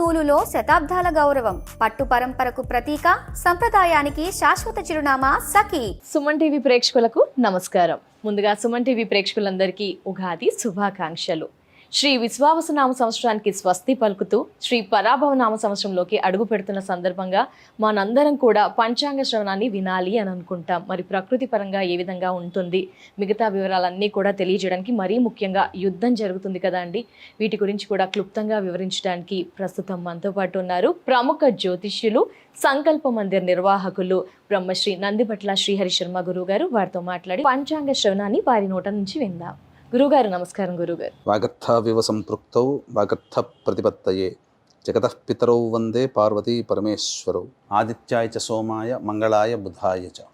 నూలులో శతాబ్దాల గౌరవం, పట్టు పరంపరకు ప్రతీక, సంప్రదాయానికి శాశ్వత చిరునామా సఖీ. సుమన్ టీవీ ప్రేక్షకులకు నమస్కారం. ముందుగా సుమన్ టీవీ ప్రేక్షకులందరికీ ఉగాది శుభాకాంక్షలు. శ్రీ విశ్వావసునామ సంవత్సరానికి స్వస్తి పలుకుతూ శ్రీ పరాభవనామ సంవత్సరంలోకి అడుగు పెడుతున్న సందర్భంగా మనందరం కూడా పంచాంగ శ్రవణాన్ని వినాలి అని అనుకుంటాం. మరి ప్రకృతి పరంగా ఏ విధంగా ఉంటుంది, మిగతా వివరాలన్నీ కూడా తెలియజేయడానికి, మరీ ముఖ్యంగా యుద్ధం జరుగుతుంది కదా అండి, వీటి గురించి కూడా క్లుప్తంగా వివరించడానికి ప్రస్తుతం మనతో పాటు ఉన్నారు ప్రముఖ జ్యోతిష్యులు, సంకల్ప మందిర్ నిర్వాహకులు బ్రహ్మశ్రీ నందిపట్ల శ్రీహరి శర్మ గురువు గారు. వారితో మాట్లాడి పంచాంగ శ్రవణాన్ని వారి నోట నుంచి విందాం. గురుగారు నమస్కారం. గురుగారు, వాగర్థావివ సంపృక్తౌ వాగర్థ ప్రతిపత్తయే జగతః పితరౌ వందే పార్వతీ పరమేశ్వరౌ ఆదిత్యాయ చ సోమాయ మంగళాయ బుధాయ చ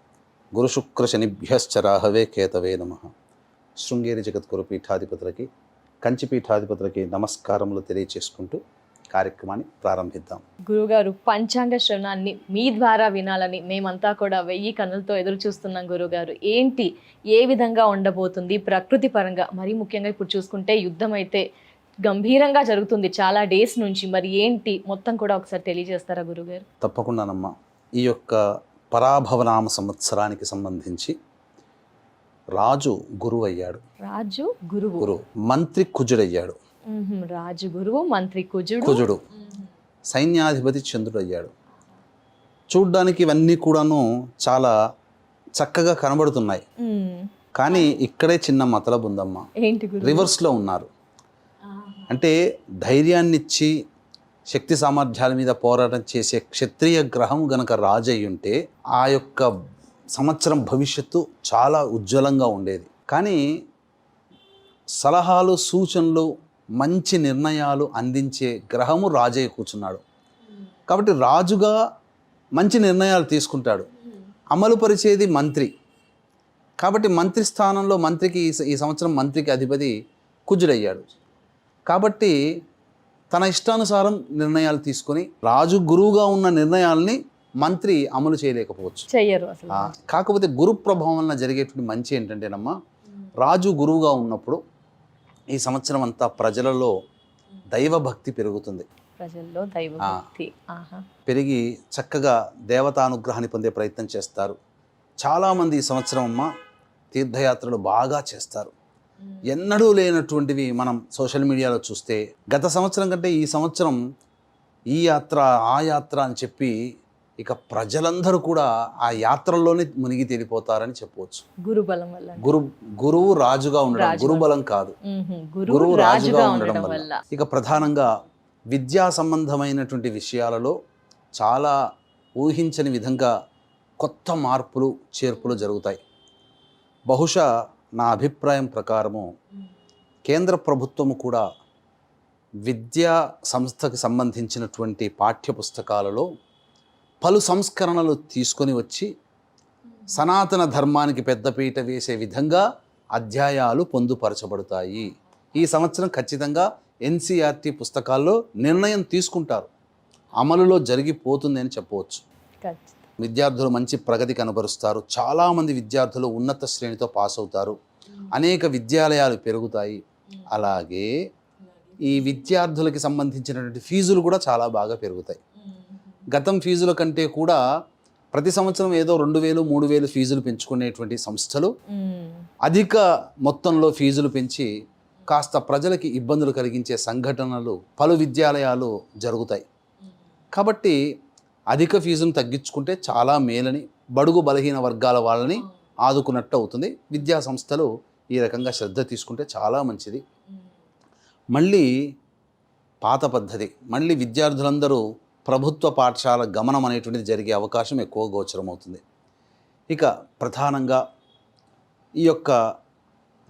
గురుశుక్ర శనిభ్యశ్చ రాహవే కేతవే నమః. శృంగేరి జగద్గురు పీఠాధిపతులకి, కంచి పీఠాధిపతులకి నమస్కారములు తెలియచేసుకుంటూ కార్యక్రమాన్ని ప్రారంభిద్దాం. గురుగారు, పంచాంగ శ్రవణాన్ని మీ ద్వారా వినాలని మేమంతా కూడా 1000 కన్నులతో ఎదురు చూస్తున్నాం. గురుగారు, ఏంటి, ఏ విధంగా ఉండబోతుంది ప్రకృతి పరంగా? మరీ ముఖ్యంగా ఇప్పుడు చూసుకుంటే యుద్ధం అయితే గంభీరంగా జరుగుతుంది చాలా డేస్ నుంచి. మరి ఏంటి మొత్తం కూడా ఒకసారి తెలియజేస్తారా గురుగారు? తప్పకుండానమ్మా. ఈ యొక్క పరాభవనామ సంవత్సరానికి సంబంధించి రాజు గురువు అయ్యాడు. రాజు గురువు. గురువు మంత్రి కుజుడయ్యాడు. రాజు గురువు, మంత్రి కుజుడు, సైన్యాధిపతి చంద్రుడు అయ్యాడు. చూడ్డానికి ఇవన్నీ కూడాను చాలా చక్కగా కనబడుతున్నాయి. కానీ ఇక్కడే చిన్న మతలబు ఉందమ్మా. రివర్స్లో ఉన్నారు. అంటే ధైర్యాన్నిచ్చి శక్తి సామర్థ్యాల మీద పోరాటం చేసే క్షత్రియ గ్రహం గనక రాజు అయి ఉంటే ఆ యొక్క సంవత్సరం భవిష్యత్తు చాలా ఉజ్వలంగా ఉండేది. కానీ సలహాలు, సూచనలు, మంచి నిర్ణయాలు అందించే గ్రహము రాజయ్య కూర్చున్నాడు. కాబట్టి రాజుగా మంచి నిర్ణయాలు తీసుకుంటాడు. అమలు పరిచేది మంత్రి. కాబట్టి మంత్రి స్థానంలో మంత్రికి ఈ సంవత్సరం మంత్రికి అధిపతి కుజుడయ్యాడు. కాబట్టి తన ఇష్టానుసారం నిర్ణయాలు తీసుకొని రాజు గురువుగా ఉన్న నిర్ణయాల్ని మంత్రి అమలు చేయలేకపోవచ్చు, చెయ్యరు అసలు. కాకపోతే గురు ప్రభావం వలన జరిగేటువంటి మంచి ఏంటంటేనమ్మా, రాజు గురువుగా ఉన్నప్పుడు ఈ సంవత్సరం అంతా ప్రజలలో దైవభక్తి పెరుగుతుంది. ప్రజల్లో దైవభక్తి పెరిగి చక్కగా దేవతానుగ్రహాన్ని పొందే ప్రయత్నం చేస్తారు. చాలామంది ఈ సంవత్సరం అమ్మ తీర్థయాత్రలు బాగా చేస్తారు. ఎన్నడూ లేనటువంటివి మనం సోషల్ మీడియాలో చూస్తే, గత సంవత్సరం కంటే ఈ సంవత్సరం ఈ యాత్ర ఆ యాత్ర అని చెప్పి ఇక ప్రజలందరూ కూడా ఆ యాత్రల్లోనే మునిగి తేలిపోతారని చెప్పవచ్చు. గురుబలం వల్ల, గురువు రాజుగా ఉండడం, గురుబలం కాదు, గురువు రాజుగా ఉండడం వల్ల. ఇక ప్రధానంగా విద్యా సంబంధమైనటువంటి విషయాలలో చాలా ఊహించని విధంగా కొత్త మార్పులు, చేర్పులు జరుగుతాయి. బహుశా నా అభిప్రాయం ప్రకారము కేంద్ర ప్రభుత్వము కూడా విద్యా సంస్థకు సంబంధించినటువంటి పాఠ్యపుస్తకాలలో పలు సంస్కరణలు తీసుకొని వచ్చి సనాతన ధర్మానికి పెద్దపీట వేసే విధంగా అధ్యాయాలు పొందుపరచబడతాయి. ఈ సంవత్సరం ఖచ్చితంగా ఎన్సీఆర్టీ పుస్తకాల్లో నిర్ణయం తీసుకుంటారు, అమలులో జరిగిపోతుంది అని చెప్పవచ్చు. విద్యార్థులు మంచి ప్రగతి కనబరుస్తారు. చాలామంది విద్యార్థులు ఉన్నత శ్రేణితో పాస్ అవుతారు. అనేక విద్యాలయాలు పెరుగుతాయి. అలాగే ఈ విద్యార్థులకి సంబంధించినటువంటి ఫీజులు కూడా చాలా బాగా పెరుగుతాయి. గతం ఫీజుల కంటే కూడా ప్రతి సంవత్సరం ఏదో 2000, 3000 ఫీజులు పెంచుకునేటువంటి సంస్థలు అధిక మొత్తంలో ఫీజులు పెంచి కాస్త ప్రజలకి ఇబ్బందులు కలిగించే సంఘటనలు పలు విద్యాలయాలు జరుగుతాయి. కాబట్టి అధిక ఫీజును తగ్గించుకుంటే చాలా మేలని, బడుగు బలహీన వర్గాల వాళ్ళని ఆదుకున్నట్టు అవుతుంది. విద్యా సంస్థలు ఈ రకంగా శ్రద్ధ తీసుకుంటే చాలా మంచిది. మళ్ళీ పాత పద్ధతి, మళ్ళీ విద్యార్థులందరూ ప్రభుత్వ పాఠశాల గమనం అనేటువంటిది జరిగే అవకాశం ఎక్కువ గోచరమవుతుంది. ఇక ప్రధానంగా ఈ యొక్క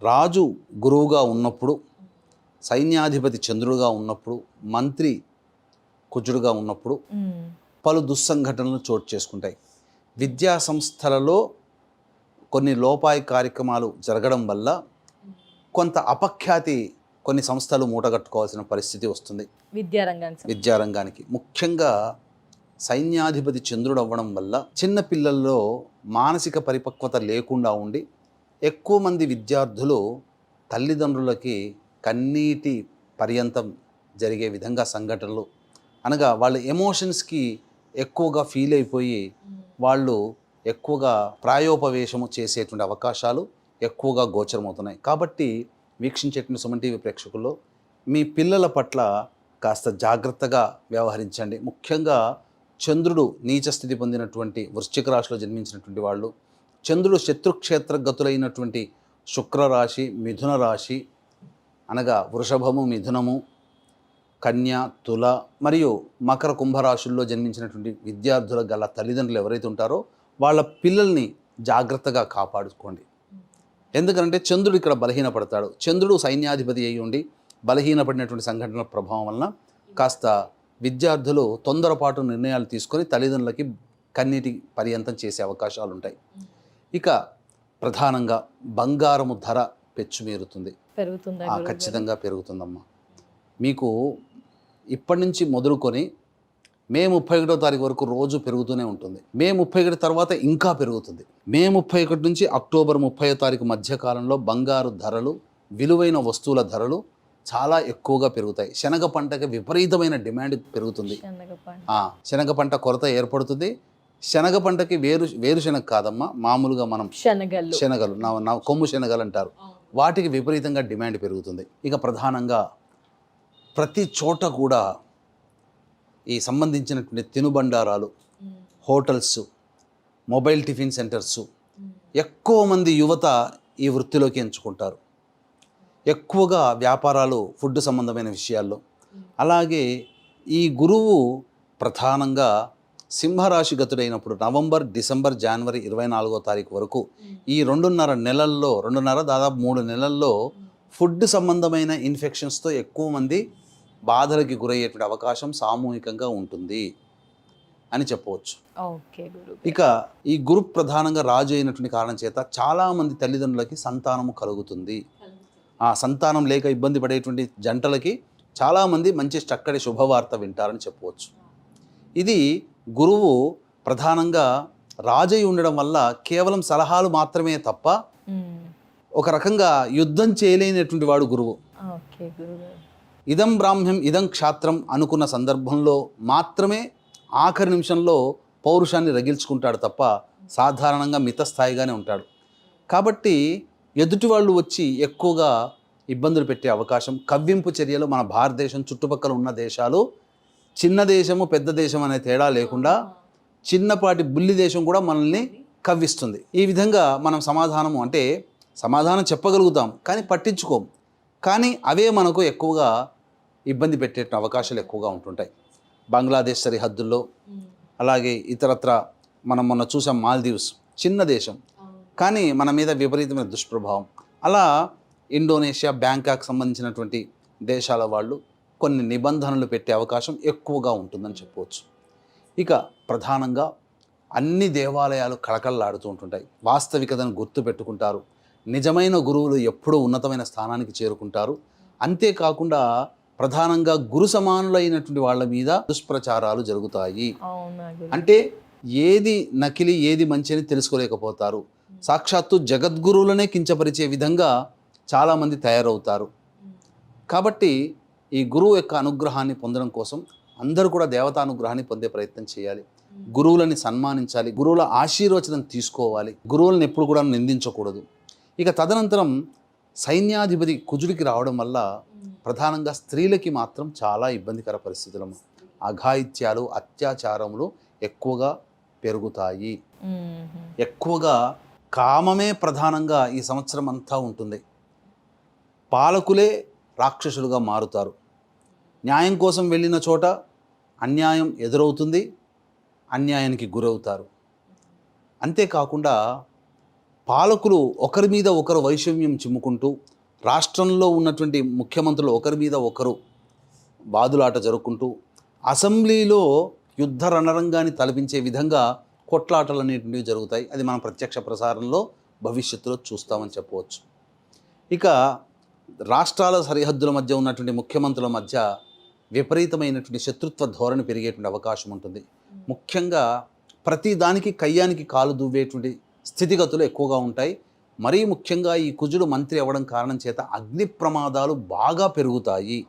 రాజు గురువుగా ఉన్నప్పుడు, సైన్యాధిపతి చంద్రుడుగా ఉన్నప్పుడు, మంత్రి కుజుడుగా ఉన్నప్పుడు పలు దుస్సంఘటనలు చోటు చేసుకుంటాయి. విద్యా సంస్థలలో కొన్ని లోపాయి కార్యక్రమాలు జరగడం వల్ల కొంత అపఖ్యాతి కొన్ని సంస్థలు మూటగట్టుకోవాల్సిన పరిస్థితి వస్తుంది విద్యారంగానికి. ముఖ్యంగా సైన్యాధిపతి చంద్రుడు అవ్వడం వల్ల చిన్న పిల్లల్లో మానసిక పరిపక్వత లేకుండా ఉండి ఎక్కువ మంది విద్యార్థులు తల్లిదండ్రులకి కన్నీటి పర్యంతం జరిగే విధంగా సంఘటనలు, అనగా వాళ్ళ ఎమోషన్స్కి ఎక్కువగా ఫీల్ అయిపోయి వాళ్ళు ఎక్కువగా ప్రాయోపవేశము చేసేటువంటి అవకాశాలు ఎక్కువగా గోచరమవుతున్నాయి. కాబట్టి వీక్షించేటువంటి సుమన్ టీవీ ప్రేక్షకుల్లో మీ పిల్లల పట్ల కాస్త జాగ్రత్తగా వ్యవహరించండి. ముఖ్యంగా చంద్రుడు నీచ స్థితి పొందినటువంటి వృశ్చిక రాశిలో జన్మించినటువంటి వాళ్ళు, చంద్రుడు శత్రుక్షేత్రగతులైనటువంటి శుక్రరాశి, మిథున రాశి అనగా వృషభము, మిథునము, కన్య, తుల మరియు మకర కుంభరాశుల్లో జన్మించినటువంటి విద్యార్థుల గల తల్లిదండ్రులు ఎవరైతే ఉంటారో వాళ్ళ పిల్లల్ని జాగ్రత్తగా కాపాడుకోండి. ఎందుకంటే చంద్రుడు ఇక్కడ బలహీనపడతాడు. చంద్రుడు సైన్యాధిపతి అయి ఉండి బలహీనపడినటువంటి సంఘటనల ప్రభావం వలన కాస్త విద్యార్థులు తొందరపాటు నిర్ణయాలు తీసుకొని తల్లిదండ్రులకి కన్నీటి పర్యంతం చేసే అవకాశాలు ఉంటాయి. ఇక ప్రధానంగా బంగారము ధర పెచ్చుమీరుతుంది. ఖచ్చితంగా పెరుగుతుందమ్మా. మీకు ఇప్పటి నుంచి మొదలుకొని మే 31వ తారీఖు వరకు రోజు పెరుగుతూనే ఉంటుంది. మే 31 తర్వాత ఇంకా పెరుగుతుంది. మే 31 నుంచి అక్టోబర్ 30వ తారీఖు మధ్య కాలంలో బంగారు ధరలు, విలువైన వస్తువుల ధరలు చాలా ఎక్కువగా పెరుగుతాయి. శనగ పంటకి విపరీతమైన డిమాండ్ పెరుగుతుంది. శనగ పంట కొరత ఏర్పడుతుంది. శనగ పంటకి వేరుశనగ కాదమ్మా, మామూలుగా మనం శనగలు కొమ్ము శనగలు అంటారు, వాటికి విపరీతంగా డిమాండ్ పెరుగుతుంది. ఇక ప్రధానంగా ప్రతి చోట కూడా ఈ సంబంధించినటువంటి తినుబండారాలు, హోటల్స్, మొబైల్ టిఫిన్ సెంటర్స్, ఎక్కువ మంది యువత ఈ వృత్తిలోకి ఎంచుకుంటారు. ఎక్కువగా వ్యాపారాలు ఫుడ్ సంబంధమైన విషయాల్లో. అలాగే ఈ గురువు ప్రధానంగా సింహరాశి గతుడైనప్పుడు నవంబర్, డిసెంబర్, జనవరి 24వ తారీఖు వరకు ఈ 2.5 నెలల్లో, దాదాపు 3 నెలల్లో ఫుడ్ సంబంధమైన ఇన్ఫెక్షన్స్తో ఎక్కువ మంది బాధలకి గురయ్యేటువంటి అవకాశం సామూహికంగా ఉంటుంది అని చెప్పవచ్చు. ఇక ఈ గురు ప్రధానంగా రాజు అయినటువంటి కారణం చేత చాలామంది తల్లిదండ్రులకి సంతానము కలుగుతుంది. ఆ సంతానం లేక ఇబ్బంది పడేటువంటి జంటలకి చాలామంది మంచి చక్కటి శుభవార్త వింటారని చెప్పవచ్చు. ఇది గురువు ప్రధానంగా రాజై ఉండడం వల్ల కేవలం సలహాలు మాత్రమే తప్ప ఒక రకంగా యుద్ధం చేయలేనటువంటి వాడు గురువు. ఇదం బ్రాహ్మ్యం ఇదం క్షాత్రం అనుకున్న సందర్భంలో మాత్రమే ఆఖరి నిమిషంలో పౌరుషాన్ని రగిల్చుకుంటాడు తప్ప సాధారణంగా మితస్థాయిగానే ఉంటాడు. కాబట్టి ఎదుటి వాళ్ళు వచ్చి ఎక్కువగా ఇబ్బందులు పెట్టే అవకాశం, కవ్వింపు చర్యలు మన భారతదేశం చుట్టుపక్కల ఉన్న దేశాలు, చిన్న దేశము పెద్ద దేశం అనే తేడా లేకుండా చిన్నపాటి బుల్లి దేశం కూడా మనల్ని కవ్విస్తుంది. ఈ విధంగా మనం సమాధానం చెప్పగలుగుతాం కానీ పట్టించుకోం. కానీ అవే మనకు ఎక్కువగా ఇబ్బంది పెట్టే అవకాశాలు ఎక్కువగా ఉంటుంటాయి. బంగ్లాదేశ్ సరిహద్దుల్లో, అలాగే ఇతరత్ర మనం మొన్న చూసాం మాల్దీవ్స్, చిన్న దేశం కానీ మన మీద విపరీతమైన దుష్ప్రభావం. అలా ఇండోనేషియా, బ్యాంకాక్ సంబంధించినటువంటి దేశాల వాళ్ళు కొన్ని నిబంధనలు పెట్టే అవకాశం ఎక్కువగా ఉంటుందని చెప్పవచ్చు. ఇక ప్రధానంగా అన్ని దేవాలయాలు కళకళలాడుతూ ఉంటుంటాయి. వాస్తవికతను గుర్తు పెట్టుకుంటారు. నిజమైన గురువులు ఎప్పుడూ ఉన్నతమైన స్థానానికి చేరుకుంటారు. అంతేకాకుండా ప్రధానంగా గురు సమానులైనటువంటి వాళ్ళ మీద దుష్ప్రచారాలు జరుగుతాయి. అంటే ఏది నకిలీ ఏది మంచి అని తెలుసుకోలేకపోతారు. సాక్షాత్తు జగద్గురువులనే కించపరిచే విధంగా చాలామంది తయారవుతారు. కాబట్టి ఈ గురువు యొక్క అనుగ్రహాన్ని పొందడం కోసం అందరూ కూడా దేవతానుగ్రహాన్ని పొందే ప్రయత్నం చేయాలి. గురువులని సన్మానించాలి, గురువుల ఆశీర్వచనం తీసుకోవాలి, గురువులను ఎప్పుడు కూడా నిందించకూడదు. ఇక తదనంతరం సైన్యాధిపతి కుజుడికి రావడం వల్ల ప్రధానంగా స్త్రీలకి మాత్రం చాలా ఇబ్బందికర పరిస్థితులు, అఘాయిత్యాలు, అత్యాచారములు ఎక్కువగా పెరుగుతాయి. ఎక్కువగా కామమే ప్రధానంగా ఈ సంవత్సరం అంతా ఉంటుంది. పాలకులే రాక్షసులుగా మారుతారు. న్యాయం కోసం వెళ్ళిన చోట అన్యాయం ఎదురవుతుంది, అన్యాయానికి గురవుతారు. అంతేకాకుండా పాలకులు ఒకరి మీద ఒకరు వైషమ్యం చిమ్ముకుంటూ, రాష్ట్రంలో ఉన్నటువంటి ముఖ్యమంత్రులు ఒకరి మీద ఒకరు బాదులాట జరుపుకుంటూ, అసెంబ్లీలో యుద్ధ రణరంగాన్ని తలపించే విధంగా కొట్లాటలు అనేటివి జరుగుతాయి. అది మనం ప్రత్యక్ష ప్రసారంలో భవిష్యత్తులో చూస్తామని చెప్పవచ్చు. ఇక రాష్ట్రాల సరిహద్దుల మధ్య ఉన్నటువంటి ముఖ్యమంత్రుల మధ్య విపరీతమైనటువంటి శత్రుత్వ ధోరణి పెరిగేటువంటి అవకాశం ఉంటుంది. ముఖ్యంగా ప్రతి దానికి కయ్యానికి కాలు దువ్వేటువంటి స్థితిగతులు ఎక్కువగా ఉంటాయి. మరీ ముఖ్యంగా ఈ కుజుడు మంత్రి అవ్వడం కారణం చేత అగ్ని ప్రమాదాలు బాగా పెరుగుతాయి.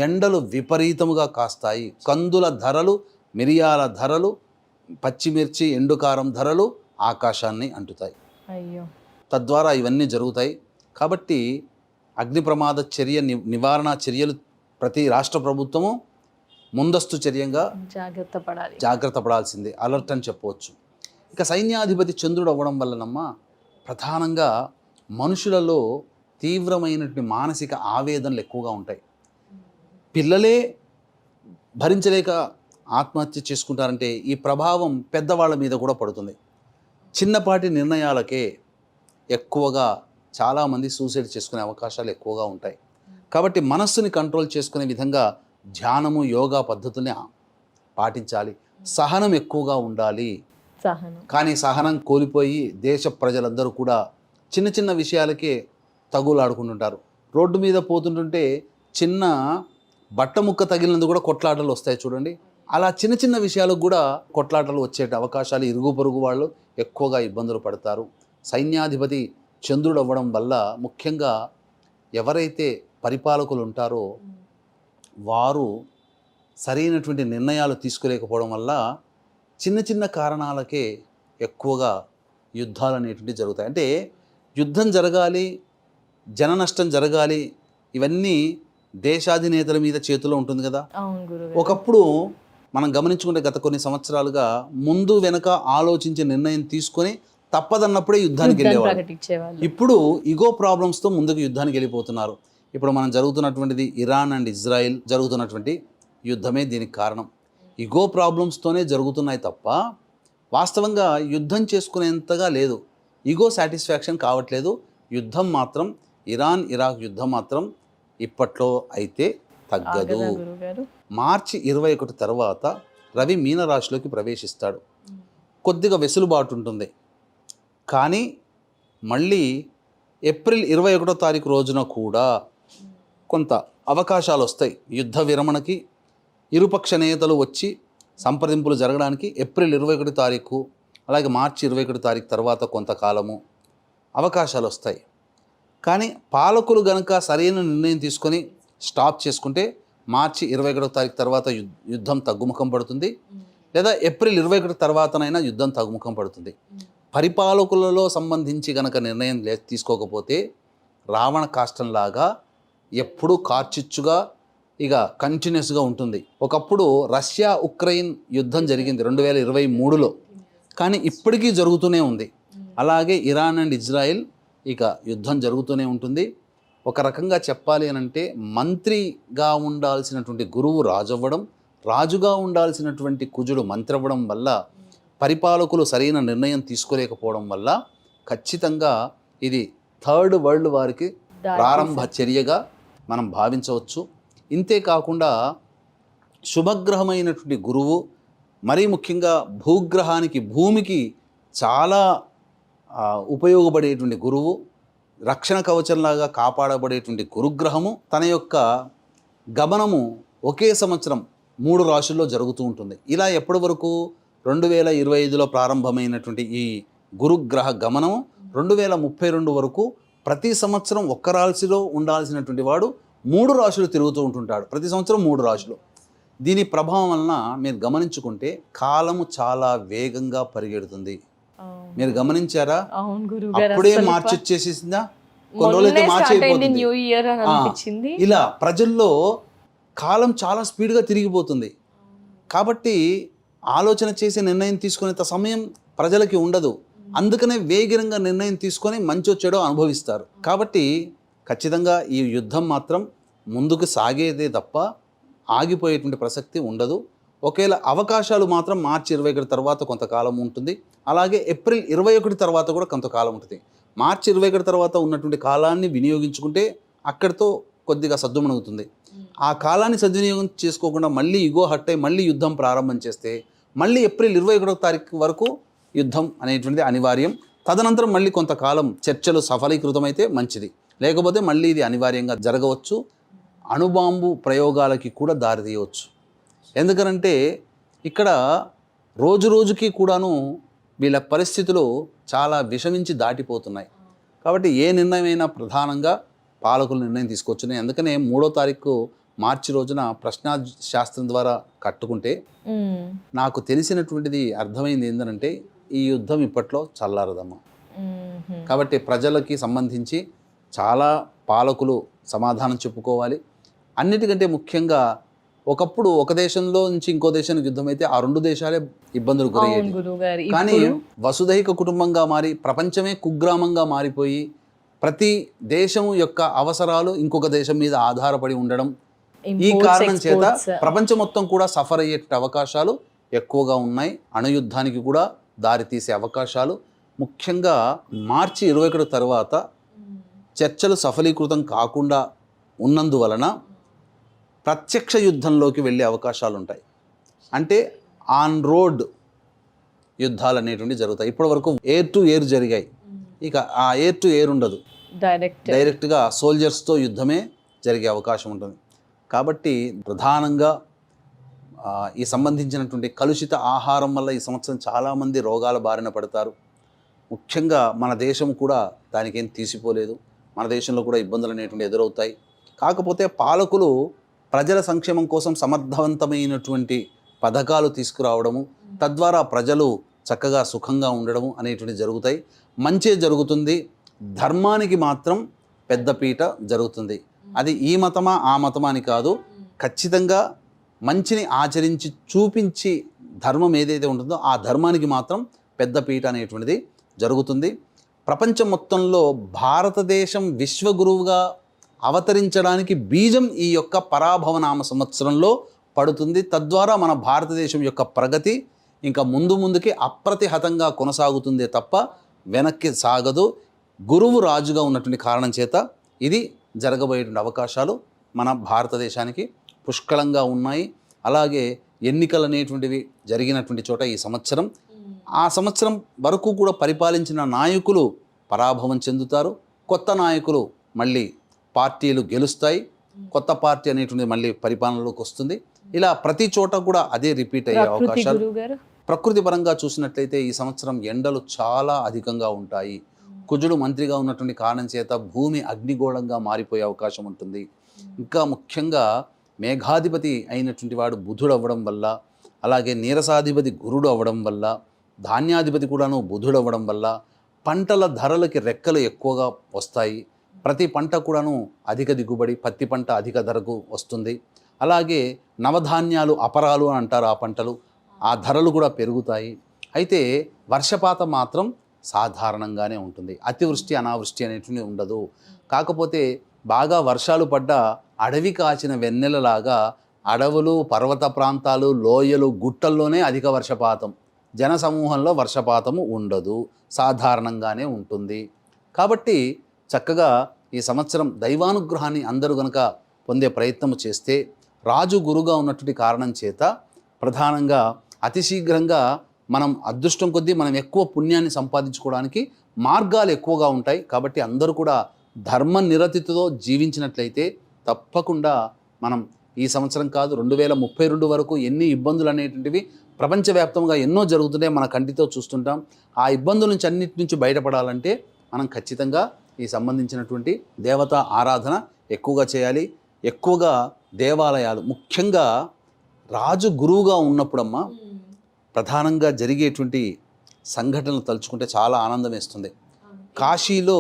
ఎండలు విపరీతముగా కాస్తాయి. కందుల ధరలు, మిరియాల ధరలు, పచ్చిమిర్చి, ఎండుకారం ధరలు ఆకాశాన్ని అంటుతాయి. అయ్యో. తద్వారా ఇవన్నీ జరుగుతాయి. కాబట్టి అగ్ని ప్రమాద చర్య నివారణ చర్యలు ప్రతి రాష్ట్ర ప్రభుత్వము ముందస్తు చర్యంగా జాగ్రత్త పడాల్సిందే, అలర్ట్ అని చెప్పవచ్చు. ఇక సైన్యాధిపతి చంద్రుడు అవ్వడం వల్లనమ్మా ప్రధానంగా మనుషులలో తీవ్రమైనటువంటి మానసిక ఆవేదనలు ఎక్కువగా ఉంటాయి. పిల్లలే భరించలేక ఆత్మహత్య చేసుకుంటారంటే ఈ ప్రభావం పెద్దవాళ్ళ మీద కూడా పడుతుంది. చిన్నపాటి నిర్ణయాలకే ఎక్కువగా చాలామంది సూసైడ్ చేసుకునే అవకాశాలు ఎక్కువగా ఉంటాయి. కాబట్టి మనస్సుని కంట్రోల్ చేసుకునే విధంగా ధ్యానము, యోగా పద్ధతుల్ని పాటించాలి. సహనం ఎక్కువగా ఉండాలి. కానీ సహనం కోల్పోయి దేశ ప్రజలందరూ కూడా చిన్న చిన్న విషయాలకే తగులాడుకుంటుంటారు. రోడ్డు మీద పోతుంటుంటే చిన్న బట్ట ముక్క తగిలినందుకు కూడా కొట్లాటలు వస్తాయి చూడండి. అలా చిన్న చిన్న విషయాలకు కూడా కొట్లాటలు వచ్చే అవకాశాలు, ఇరుగు పొరుగు వాళ్ళు ఎక్కువగా ఇబ్బందులు పడతారు. సైన్యాధిపతి చంద్రుడు అవ్వడం వల్ల ముఖ్యంగా ఎవరైతే పరిపాలకులు ఉంటారో వారు సరైనటువంటి నిర్ణయాలు తీసుకోలేకపోవడం వల్ల చిన్న చిన్న కారణాలకే ఎక్కువగా యుద్ధాలు అనేటువంటివి జరుగుతాయి. అంటే యుద్ధం జరగాలి, జన నష్టం జరగాలి, ఇవన్నీ దేశాధినేతల మీద చేతిలో ఉంటుంది కదా. ఒకప్పుడు మనం గమనించుకుంటే గత కొన్ని సంవత్సరాలుగా ముందు వెనక ఆలోచించి నిర్ణయం తీసుకొని తప్పదన్నప్పుడే యుద్ధానికి వెళ్ళేవాళ్ళు. ఇప్పుడు ఇగో ప్రాబ్లమ్స్తో ముందుకు యుద్ధానికి వెళ్ళిపోతున్నారు. ఇప్పుడు మనం జరుగుతున్నటువంటిది ఇరాన్ అండ్ ఇజ్రాయిల్ జరుగుతున్నటువంటి యుద్ధమే దీనికి కారణం. ఇగో ప్రాబ్లమ్స్తోనే జరుగుతున్నాయి తప్ప వాస్తవంగా యుద్ధం చేసుకునేంతగా లేదు. ఇగో సాటిస్ఫాక్షన్ కావట్లేదు. యుద్ధం మాత్రం ఇరాన్ ఇరాక్ యుద్ధం మాత్రం ఇప్పట్లో అయితే తగ్గదు. మార్చి 21 తర్వాత రవి మీనరాశిలోకి ప్రవేశిస్తాడు. కొద్దిగా వెసులుబాటు ఉంటుంది. కానీ మళ్ళీ ఏప్రిల్ 21వ తారీఖు రోజున కూడా కొంత అవకాశాలు వస్తాయి యుద్ధ విరమణకి. ఇరుపక్ష నేతలు వచ్చి సంప్రదింపులు జరగడానికి ఏప్రిల్ 21 తారీఖు అలాగే మార్చి 21 తారీఖు తర్వాత కొంతకాలము అవకాశాలు వస్తాయి. కానీ పాలకులు గనక సరైన నిర్ణయం తీసుకొని స్టాప్ చేసుకుంటే మార్చి 21 తారీఖు తర్వాత యుద్ధం తగ్గుముఖం పడుతుంది, లేదా ఏప్రిల్ 21 తర్వాతనైనా యుద్ధం తగ్గుముఖం పడుతుంది. పరిపాలకులలో సంబంధించి గనక నిర్ణయం తీసుకోకపోతే రావణ కాష్టంలాగా ఎప్పుడూ కార్చిచ్చుగా ఇక కంటిన్యూస్గా ఉంటుంది. ఒకప్పుడు రష్యా ఉక్రెయిన్ యుద్ధం జరిగింది 2023లో, కానీ ఇప్పటికీ జరుగుతూనే ఉంది. అలాగే ఇరాన్ అండ్ ఇజ్రాయిల్ ఇక యుద్ధం జరుగుతూనే ఉంటుంది. ఒక రకంగా చెప్పాలి అనంటే మంత్రిగా ఉండాల్సినటువంటి గురువు రాజు అవ్వడం, రాజుగా ఉండాల్సినటువంటి కుజుడు మంత్రి అవ్వడం వల్ల పరిపాలకులు సరైన నిర్ణయం తీసుకోలేకపోవడం వల్ల ఖచ్చితంగా ఇది థర్డ్ వరల్డ్ వార్కి ప్రారంభ చర్యగా మనం భావించవచ్చు. ఇంతే కాకుండా శుభగ్రహమైనటువంటి గురువు, మరీ ముఖ్యంగా భూగ్రహానికి భూమికి చాలా ఉపయోగపడేటువంటి గురువు, రక్షణ కవచంలాగా కాపాడబడేటువంటి గురుగ్రహము తన యొక్క గమనము ఒకే సంవత్సరం 3 రాశుల్లో జరుగుతూ ఉంటుంది. ఇలా ఎప్పటి వరకు 2025లో ప్రారంభమైనటువంటి ఈ గురుగ్రహ గమనం 2032 వరకు ప్రతి సంవత్సరం ఒక్క రాశిలో ఉండాల్సినటువంటి వాడు 3 రాశులు తిరుగుతూ ఉంటుంటాడు. ప్రతి సంవత్సరం 3 రాశులు. దీని ప్రభావం వలన మీరు గమనించుకుంటే కాలము చాలా వేగంగా పరిగెడుతుంది. మీరు గమనించారా? అప్పుడే మార్చి వచ్చేసిందా, కొన్ని రోజులైతే మార్చి అయిపోతుంది. ఇలా ప్రజల్లో కాలం చాలా స్పీడ్గా తిరిగిపోతుంది. కాబట్టి ఆలోచన చేసి నిర్ణయం తీసుకునేంత సమయం ప్రజలకి ఉండదు. అందుకనే వేగంగా నిర్ణయం తీసుకొని మంచో చెడో అనుభవిస్తారు. కాబట్టి ఖచ్చితంగా ఈ యుద్ధం మాత్రం ముందుకు సాగేదే తప్ప ఆగిపోయేటువంటి ప్రసక్తి ఉండదు. ఒకవేళ అవకాశాలు మాత్రం మార్చి 21 తర్వాత కొంతకాలం ఉంటుంది, అలాగే ఏప్రిల్ 21 తర్వాత కూడా కొంతకాలం ఉంటుంది. మార్చి 21 తర్వాత ఉన్నటువంటి కాలాన్ని వినియోగించుకుంటే అక్కడితో కొద్దిగా సద్దుమణుగుతుంది. ఆ కాలాన్ని సద్వినియోగం చేసుకోకుండా మళ్ళీ ఇగో హట్ అయి మళ్ళీ యుద్ధం ప్రారంభం చేస్తే మళ్ళీ ఏప్రిల్ 21 తారీఖు వరకు యుద్ధం అనేటువంటిది అనివార్యం. తదనంతరం మళ్ళీ కొంతకాలం చర్చలు సఫలీకృతమైతే మంచిది, లేకపోతే మళ్ళీ ఇది అనివార్యంగా జరగవచ్చు. అణుబాంబు ప్రయోగాలకి కూడా దారితీయవచ్చు. ఎందుకనంటే ఇక్కడ రోజు రోజుకి కూడాను వీళ్ళ పరిస్థితులు చాలా విషమించి దాటిపోతున్నాయి. కాబట్టి ఏ నిర్ణయమైనా ప్రధానంగా పాలకులు నిర్ణయం తీసుకోవచ్చు. అందుకనే 3వ తారీఖు మార్చి రోజున ప్రశ్నా శాస్త్రం ద్వారా కట్టుకుంటే నాకు తెలిసినటువంటిది అర్థమైంది ఏంటంటే ఈ యుద్ధం ఇప్పట్లో చల్లారదమ్మా. కాబట్టి ప్రజలకి సంబంధించి చాలా పాలకులు సమాధానం చెప్పుకోవాలి. అన్నిటికంటే ముఖ్యంగా ఒకప్పుడు ఒక దేశంలో నుంచి ఇంకో దేశానికి యుద్ధం అయితే ఆ రెండు దేశాలే ఇబ్బందులు గురయ్యేది. కానీ వసుధైక కుటుంబంగా మారి ప్రపంచమే కుగ్రామంగా మారిపోయి ప్రతి దేశం యొక్క అవసరాలు ఇంకొక దేశం మీద ఆధారపడి ఉండడం, ఈ కారణం చేత ప్రపంచం మొత్తం కూడా సఫర్ అయ్యే అవకాశాలు ఎక్కువగా ఉన్నాయి. అణుయుద్ధానికి కూడా దారి తీసే అవకాశాలు, ముఖ్యంగా మార్చి 21 తర్వాత చర్చలు సఫలీకృతం కాకుండా ఉన్నందువలన ప్రత్యక్ష యుద్ధంలోకి వెళ్ళే అవకాశాలు ఉంటాయి. అంటే ఆన్ రోడ్ యుద్ధాలు అనేటువంటి జరుగుతాయి. ఇప్పటి వరకు ఎయిర్ టు ఎయిర్ జరిగాయి, ఇక ఆ ఎయిర్ టు ఎయిర్ ఉండదు, డైరెక్ట్గా సోల్జర్స్తో యుద్ధమే జరిగే అవకాశం ఉంటుంది. కాబట్టి ప్రధానంగా ఈ సంబంధించినటువంటి కలుషిత ఆహారం వల్ల ఈ సంవత్సరం చాలామంది రోగాల బారిన పడతారు. ముఖ్యంగా మన దేశం కూడా దానికి ఏం తీసిపోలేదు. మన దేశంలో కూడా ఇబ్బందులు అనేటువంటి ఎదురవుతాయి. కాకపోతే పాలకులు ప్రజల సంక్షేమం కోసం సమర్థవంతమైనటువంటి పథకాలు తీసుకురావడము, తద్వారా ప్రజలు చక్కగా సుఖంగా ఉండడము అనేటువంటి జరుగుతాయి. మంచే జరుగుతుంది. ధర్మానికి మాత్రం పెద్దపీట జరుగుతుంది. అది ఈ మతమా ఆ మతమా అని కాదు, ఖచ్చితంగా మంచిని ఆచరించి చూపించి ధర్మం ఏదైతే ఉంటుందో ఆ ధర్మానికి మాత్రం పెద్దపీట అనేటువంటిది జరుగుతుంది. ప్రపంచం మొత్తంలో భారతదేశం విశ్వగురువుగా అవతరించడానికి బీజం ఈ యొక్క పరాభవనామ సంవత్సరంలో పడుతుంది. తద్వారా మన భారతదేశం యొక్క ప్రగతి ఇంకా ముందుకి అప్రతిహతంగా కొనసాగుతుందే తప్ప వెనక్కి సాగదు. గురువు రాజుగా ఉన్నటువంటి కారణం చేత ఇది జరగబోయేటువంటి అవకాశాలు మన భారతదేశానికి పుష్కలంగా ఉన్నాయి. అలాగే ఎన్నికలు అనేటువంటివి జరిగినటువంటి చోట ఈ సంవత్సరం, ఆ సంవత్సరం వరకు కూడా పరిపాలించిన నాయకులు పరాభవం చెందుతారు. కొత్త నాయకులు మళ్ళీ పార్టీలు గెలుస్తాయి. కొత్త పార్టీ అనేటువంటిది మళ్ళీ పరిపాలనలోకి వస్తుంది. ఇలా ప్రతి చోట కూడా అదే రిపీట్ అయ్యే అవకాశాలు. ప్రకృతి పరంగా చూసినట్లయితే ఈ సంవత్సరం ఎండలు చాలా అధికంగా ఉంటాయి. కుజుడు మంత్రిగా ఉన్నటువంటి కారణం చేత భూమి అగ్నిగోళంగా మారిపోయే అవకాశం ఉంటుంది. ఇంకా ముఖ్యంగా మేఘాధిపతి అయినటువంటి వాడు బుధుడు అవ్వడం వల్ల, అలాగే నీరసాధిపతి గురుడు అవ్వడం వల్ల, ధాన్యాధిపతి కూడాను బుధుడు అవ్వడం వల్ల పంటల ధరలకి రెక్కలు ఎక్కువగా వస్తాయి. ప్రతి పంట కూడాను అధిక దిగుబడి, పత్తి పంట అధిక ధరకు వస్తుంది. అలాగే నవధాన్యాలు అపరాలు అని అంటారు, ఆ పంటలు, ఆ ధరలు కూడా పెరుగుతాయి. అయితే వర్షపాతం మాత్రం సాధారణంగానే ఉంటుంది. అతివృష్టి అనావృష్టి అనేటువంటిది ఉండదు. కాకపోతే బాగా వర్షాలు పడ్డ అడవి కాచిన వెన్నెలలాగా అడవులు, పర్వత ప్రాంతాలు, లోయలు, గుట్టల్లోనే అధిక వర్షపాతం, జనసమూహంలో వర్షపాతము ఉండదు, సాధారణంగానే ఉంటుంది. కాబట్టి చక్కగా ఈ సంవత్సరం దైవానుగ్రహాన్ని అందరూ గనక పొందే ప్రయత్నం చేస్తే, రాజు గురుగా ఉన్నటువంటి కారణం చేత ప్రధానంగా అతి శీఘ్రంగా మనం అదృష్టం కొద్దీ మనం ఎక్కువ పుణ్యాన్ని సంపాదించుకోవడానికి మార్గాలు ఎక్కువగా ఉంటాయి. కాబట్టి అందరూ కూడా ధర్మ నిరతితో జీవించినట్లయితే తప్పకుండా మనం ఈ సంవత్సరం కాదు 2032 వరకు ఎన్ని ఇబ్బందులు అనేటువంటివి ప్రపంచవ్యాప్తంగా ఎన్నో జరుగుతున్నాయి, మన కంటితో చూస్తుంటాం. ఆ ఇబ్బందుల నుంచి అన్నిటి నుంచి బయటపడాలంటే మనం ఖచ్చితంగా ఈ సంబంధించినటువంటి దేవతా ఆరాధన ఎక్కువగా చేయాలి. ఎక్కువగా దేవాలయాలు, ముఖ్యంగా రాజు గురువుగా ఉన్నప్పుడమ్మా ప్రధానంగా జరిగేటువంటి సంఘటనలు తలుచుకుంటే చాలా ఆనందం వేస్తుంది. కాశీలో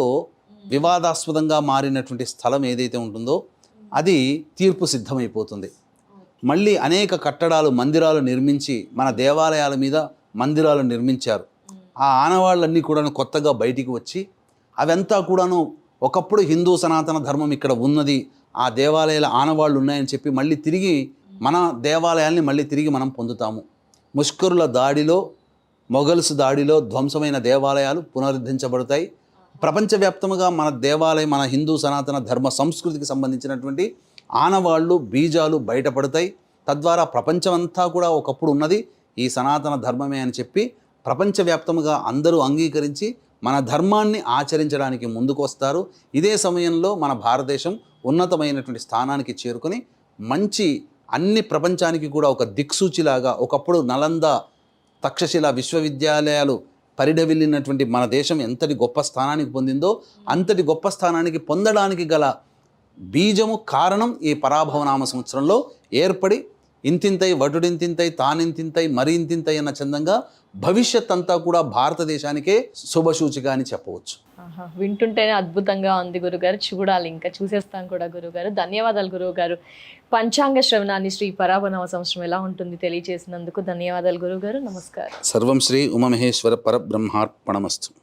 వివాదాస్పదంగా మారినటువంటి స్థలం ఏదైతే ఉంటుందో అది తీర్పు సిద్ధమైపోతుంది. మళ్ళీ అనేక కట్టడాలు, మందిరాలు నిర్మించి మన దేవాలయాల మీద మందిరాలు నిర్మించారు. ఆ ఆనవాళ్ళన్నీ కూడా కొత్తగా బయటికి వచ్చి అవంతా కూడాను ఒకప్పుడు హిందూ సనాతన ధర్మం ఇక్కడ ఉన్నది, ఆ దేవాలయాల ఆనవాళ్ళు ఉన్నాయని చెప్పి మళ్ళీ తిరిగి మన దేవాలయాల్ని మళ్ళీ తిరిగి మనం పొందుతాము. ముష్కరుల దాడిలో, మొఘల్స్ దాడిలో ధ్వంసమైన దేవాలయాలు పునరుద్ధరించబడతాయి. ప్రపంచవ్యాప్తంగా మన దేవాలయం, మన హిందూ సనాతన ధర్మ సంస్కృతికి సంబంధించినటువంటి ఆనవాళ్ళు, బీజాలు బయటపడతాయి. తద్వారా ప్రపంచమంతా కూడా ఒకప్పుడు ఉన్నది ఈ సనాతన ధర్మమే అని చెప్పి ప్రపంచవ్యాప్తంగా అందరూ అంగీకరించి మన ధర్మాన్ని ఆచరించడానికి ముందుకు వస్తారు. ఇదే సమయంలో మన భారతదేశం ఉన్నతమైనటువంటి స్థానానికి చేరుకొని మంచి అన్ని ప్రపంచానికి కూడా ఒక దిక్సూచిలాగా, ఒకప్పుడు నలంద, తక్షశిల విశ్వవిద్యాలయాలు పరిఢవిల్లినటువంటి మన దేశం ఎంతటి గొప్ప స్థానానికి పొందిందో అంతటి గొప్ప స్థానానికి పొందడానికి గల బీజము కారణం ఈ పరాభవనామ సంవత్సరంలో ఏర్పడి ఇంతింతై వటుడింతింతై తానింతింతై మరింతింతై అన్న చందంగా భవిష్యత్ అంతా కూడా భారతదేశానికే శుభసూచిక అని చెప్పవచ్చు. వింటుంటేనే అద్భుతంగా ఉంది గురుగారు. చూడాలి, ఇంకా చూసేస్తాం కూడా గురుగారు. ధన్యవాదాలు గురువుగారు. పంచాంగ శ్రవణాన్ని శ్రీ పరాభవనామ సంవత్సరం ఎలా ఉంటుంది తెలియజేసినందుకు ధన్యవాదాలు గురుగారు. నమస్కారం. సర్వం శ్రీ ఉమామహేశ్వర పరబ్రహ్మార్పణమస్తు.